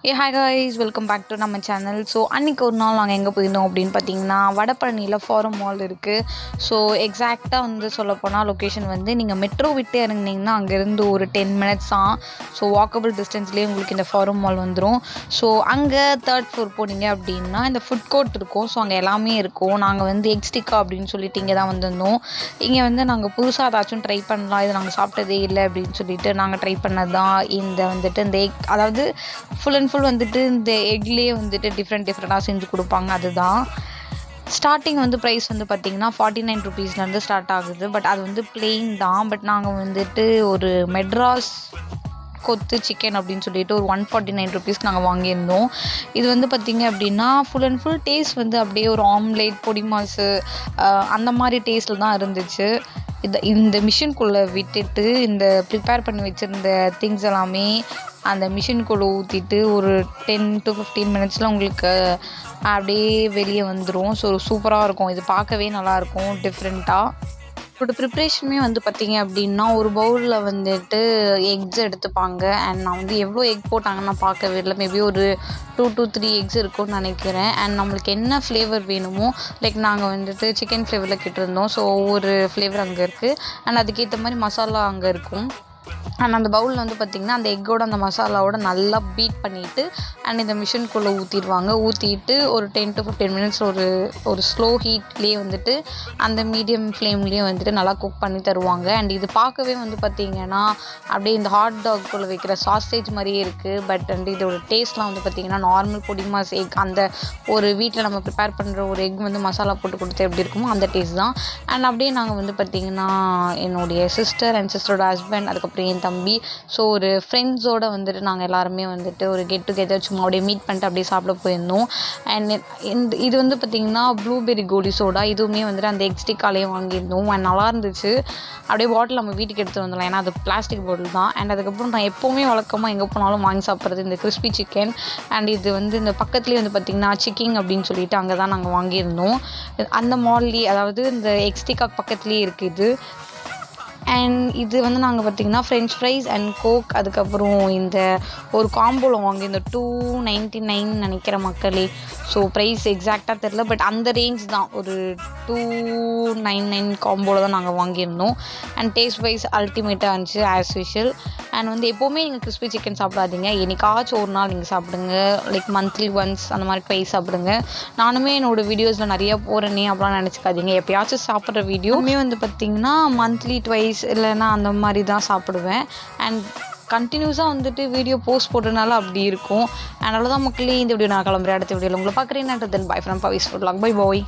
Hi guys, welcome back to நம்ம channel. So அன்றைக்கி ஒரு நாள் நாங்கள் எங்கே போயிருந்தோம் அப்படின்னு பார்த்தீங்கன்னா, வடபழனியில் ஃபாரம் மால் இருக்குது. ஸோ எக்ஸாக்டாக வந்து சொல்லப்போனால் லொக்கேஷன் வந்து நீங்கள் மெட்ரோ விட்டு இறங்குனீங்கன்னா அங்கேருந்து ஒரு 10 மினிட்ஸ் தான். ஸோ வாக்கபிள் டிஸ்டன்ஸ்லேயே உங்களுக்கு இந்த ஃபாரம் மால் வந்துடும். ஸோ அங்கே 3rd ஃப்ளோர் போனீங்க அப்படின்னா இந்த ஃபுட் கோர்ட் இருக்கும். ஸோ அங்கே எல்லாமே இருக்கும். நாங்கள் வந்து எக் ஸ்டிக்கா அப்படின்னு சொல்லிட்டு இங்கே தான் வந்திருந்தோம். இங்கே வந்து நாங்கள் புதுசாக ஏதாச்சும் ட்ரை பண்ணலாம், இது நாங்கள் சாப்பிட்டதே இல்லை அப்படின்னு சொல்லிட்டு நாங்கள் ட்ரை பண்ணது தான் இந்த எக். அதாவது ஃபுல் அண்ட் ஃபுல் வந்துட்டு இந்த எக்லேயே வந்துட்டு டிஃப்ரெண்ட்டாக செஞ்சு கொடுப்பாங்க. அதுதான் ஸ்டார்டிங் வந்து ப்ரைஸ் வந்து பார்த்திங்கன்னா 49 ருபீஸ்லேருந்து ஸ்டார்ட் ஆகுது. பட் அது வந்து பிளெயின் தான். பட் நாங்கள் வந்துட்டு ஒரு மெட்ராஸ் கொத்து சிக்கன் அப்படின்னு சொல்லிட்டு ஒரு 149 ருபீஸ்க்கு நாங்கள் வாங்கியிருந்தோம். இது வந்து பார்த்திங்க அப்படின்னா ஃபுல் அண்ட் ஃபுல் டேஸ்ட் வந்து அப்படியே ஒரு ஆம்லேட் பொடி மாசு அந்த மாதிரி டேஸ்ட்டில் தான் இருந்துச்சு. இந்த மிஷின்குள்ளே விட்டுட்டு இந்த ப்ரிப்பேர் பண்ணி வச்சுருந்த திங்ஸ் எல்லாமே அந்த மிஷின்குள்ளே ஊற்றிட்டு ஒரு 10 to 15 மினிட்ஸில் உங்களுக்கு அப்படியே வெளியே வந்துடும். ஸோ சூப்பராக இருக்கும். இது பார்க்கவே நல்லாயிருக்கும் டிஃப்ரெண்ட்டாக. இதோட ப்ரிப்ரேஷனுமே வந்து பார்த்திங்க அப்படின்னா ஒரு பவுலில் வந்துட்டு எக்ஸ் எடுத்துப்பாங்க. அண்ட் நான் வந்து எவ்வளோ எக் போட்டாங்கன்னு நான் பார்க்கவே இல்லை. மேபி ஒரு 2 to 3 எக்ஸ் இருக்கும்னு நினைக்கிறேன். அண்ட் நம்மளுக்கு என்ன ஃப்ளேவர் வேணுமோ, லைக் நாங்கள் வந்துட்டு சிக்கன் ஃப்ளேவரில் கேட்டிருந்தோம். ஸோ ஒவ்வொரு ஃப்ளேவர் அங்கே இருக்குது. அண்ட் அதுக்கேற்ற மாதிரி மசாலா அங்கே இருக்கும். அண்ட் அந்த பவுலில் வந்து பார்த்திங்கன்னா அந்த எக்கோட அந்த மசாலாவோட நல்லா பீட் பண்ணிவிட்டு அண்ட் இந்த மிஷின்குள்ளே ஊற்றிட்டு ஒரு 10 to 15 மினிட்ஸ் ஒரு ஸ்லோ ஹீட்லேயே வந்துட்டு அந்த மீடியம் ஃப்ளேம்லேயே வந்துட்டு நல்லா குக் பண்ணி தருவாங்க. அண்ட் இது பார்க்கவே வந்து பார்த்திங்கன்னா அப்படியே இந்த ஹாட் டாக்குள்ளே வைக்கிற சாசேஜ் மாதிரியே இருக்குது. பட் வந்து இதோட டேஸ்ட்லாம் வந்து பார்த்திங்கன்னா நார்மல் பொடி மாஸ் எக், அந்த ஒரு வீட்டில் நம்ம ப்ரிப்பேர் பண்ணுற ஒரு எக் வந்து மசாலா போட்டு கொடுத்து எப்படி இருக்குமோ அந்த டேஸ்ட் தான். அண்ட் அப்படியே நாங்கள் வந்து பார்த்திங்கன்னா என்னுடைய சிஸ்டர் அண்ட் சிஸ்டரோட ஹஸ்பண்ட், அதுக்கப்புறம் என் தம்பி, ஸோ ஒரு ஃப்ரெண்ட்ஸோடு வந்துட்டு நாங்கள் எல்லாருமே வந்துட்டு ஒரு கெட் டுகெதர் சும்மா அப்படியே மீட் பண்ணிட்டு அப்படியே சாப்பிட போயிருந்தோம். அண்ட் இது வந்து பார்த்திங்கன்னா ப்ளூபெர்ரி கோலி சோடா, இதுவுமே வந்துட்டு அந்த எக் ஸ்டிக்காலேயே வாங்கியிருந்தோம். அண்ட் நல்லா இருந்துச்சு. அப்படியே பாட்டில் நம்ம வீட்டுக்கு எடுத்துகிட்டு வந்துடலாம், ஏன்னா அது பிளாஸ்டிக் பாட்டில் தான். அண்ட் அதுக்கப்புறம் நான் எப்போவுமே வழக்கமாக எங்கே போனாலும் வாங்கி சாப்பிட்றது இந்த கிறிஸ்பி சிக்கன். அண்ட் இது வந்து இந்த பக்கத்துலேயே வந்து பார்த்திங்கன்னா சிக்கிங் அப்படின்னு சொல்லிட்டு அங்கே தான் நாங்கள் வாங்கியிருந்தோம். அந்த மால்லேயே, அதாவது இந்த எக் ஸ்டிக்கா பக்கத்துலேயே இருக்குது. அண்ட் இது வந்து நாங்கள் பார்த்திங்கன்னா ஃப்ரெஞ்ச் ஃப்ரைஸ் அண்ட் கோக், அதுக்கப்புறம் இந்த ஒரு காம்போவில் வாங்கியிருந்தோம் 299 நினைக்கிற மக்களே. ஸோ ப்ரைஸ் எக்ஸாக்டாக தெரில, பட் அந்த ரேஞ்ச் தான், ஒரு 299 காம்போவில் தான் நாங்கள் வாங்கியிருந்தோம். அண்ட் டேஸ்ட் வைஸ் அல்டிமேட்டாக இருந்துச்சு ஆஸ் யூஷுவல். அண்ட் வந்து எப்போவுமே நீங்கள் கிறிஸ்பி சிக்கன் சாப்பிடாதீங்க, என்னைக்காச்சும் ஒரு நாள் நீங்கள் சாப்பிடுங்க. லைக் மந்த்லி ஒன்ஸ் அந்த மாதிரி ட்வைஸ் சாப்பிடுங்க. நானுமே என்னோடய வீடியோஸில் நிறையா போகிறேனே அப்படிலாம் நினச்சிக்காதீங்க. எப்போயாச்சும் சாப்பிட்ற வீடியோவுமே வந்து பார்த்திங்கன்னா மந்த்லி ட்வைஸ் இல்லைன்னா அந்த மாதிரி தான் சாப்பிடுவேன். அண்ட் கண்டினியூஸாக வந்துட்டு வீடியோ போஸ்ட் போடுறதுனால அப்படி இருக்கும். அதனால தான் மக்களே இந்த வீடியோ நான் கிளம்புறேன். அடுத்த வீடியோவில் உங்களை பார்க்குறேன். Then bye from Pavi's food vlog. Bye bye.